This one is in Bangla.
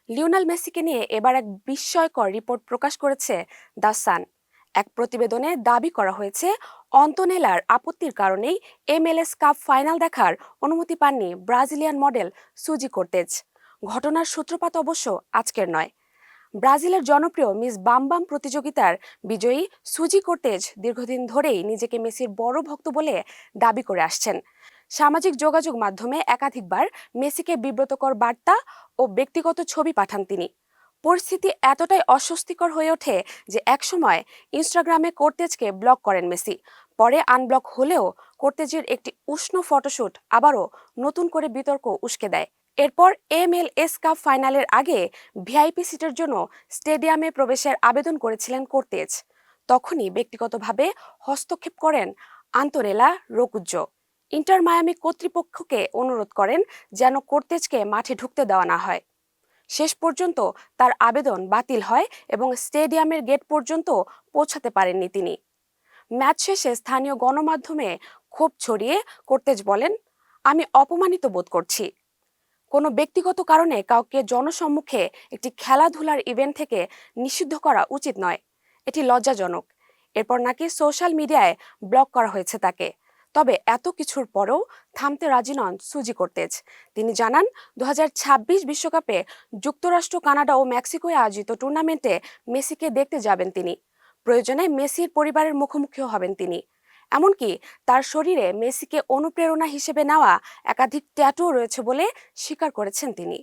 লিওনেল মেসিকে নিয়ে এবার এক বিস্ময়কর রিপোর্ট প্রকাশ করেছে দ্য সান। এক প্রতিবেদনে দাবি করা হয়েছে অন্তনেলার আপত্তির কারণেই MLS কাপ ফাইনাল দেখার অনুমতি পাননি ব্রাজিলিয়ান মডেল সুজি কোর্তেজ। ঘটনার সূত্রপাত অবশ্য আজকের নয়। ব্রাজিলের জনপ্রিয় মিস বাম প্রতিযোগিতার বিজয়ী সুজি কোর্তেজ দীর্ঘদিন ধরেই নিজেকে মেসির বড় ভক্ত বলে দাবি করে আসছেন। সামাজিক যোগাযোগ মাধ্যমে একাধিকবার মেসিকে বিব্রতকর বার্তা ও ব্যক্তিগত ছবি পাঠান তিনি। পরিস্থিতি এতটাই অস্বস্তিকর হয়ে ওঠে যে একসময় ইনস্টাগ্রামে কোর্তেজকে ব্লক করেন মেসি। পরে আনব্লক হলেও কোর্তেজের একটি উষ্ণ ফটোশুট আবারও নতুন করে বিতর্ক উস্কে দেয়। এরপর MLS কাপ ফাইনালের আগে ভিআইপি সিটের জন্য স্টেডিয়ামে প্রবেশের আবেদন করেছিলেন কোর্তেজ। তখনই ব্যক্তিগতভাবে হস্তক্ষেপ করেন আন্তনেলা রোকুজ্জো। ইন্টার মায়ামি কর্তৃপক্ষকে অনুরোধ করেন যেন কোর্তেজকে মাঠে ঢুকতে দেওয়া না হয়। শেষ পর্যন্ত তার আবেদন বাতিল হয় এবং স্টেডিয়ামের গেট পর্যন্ত পৌঁছাতে পারেননি তিনি। ম্যাচ শেষে স্থানীয় গণমাধ্যমে ক্ষোভ ছড়িয়ে কোর্তেজ বলেন, আমি অপমানিত বোধ করছি। কোনো ব্যক্তিগত কারণে কাউকে জনসম্মুখে একটি খেলাধুলার ইভেন্ট থেকে নিষিদ্ধ করা উচিত নয়, এটি লজ্জাজনক। এরপর নাকি সোশ্যাল মিডিয়ায় ব্লক করা হয়েছে তাকে। তবে এত কিছুর পরেও থামতে রাজি নন সুজি কোর্তেজ। তিনি জানান 2026 বিশ্বকাপে যুক্তরাষ্ট্র, কানাডা ও মেক্সিকোয় আয়োজিত টুর্নামেন্টে মেসিকে দেখতে যাবেন তিনি। প্রয়োজনে মেসির পরিবারের মুখোমুখিও হবেন তিনি। এমনকি তার শরীরে মেসিকে অনুপ্রেরণা হিসেবে নেওয়া একাধিক ট্যাটু রয়েছে বলে স্বীকার করেছেন তিনি।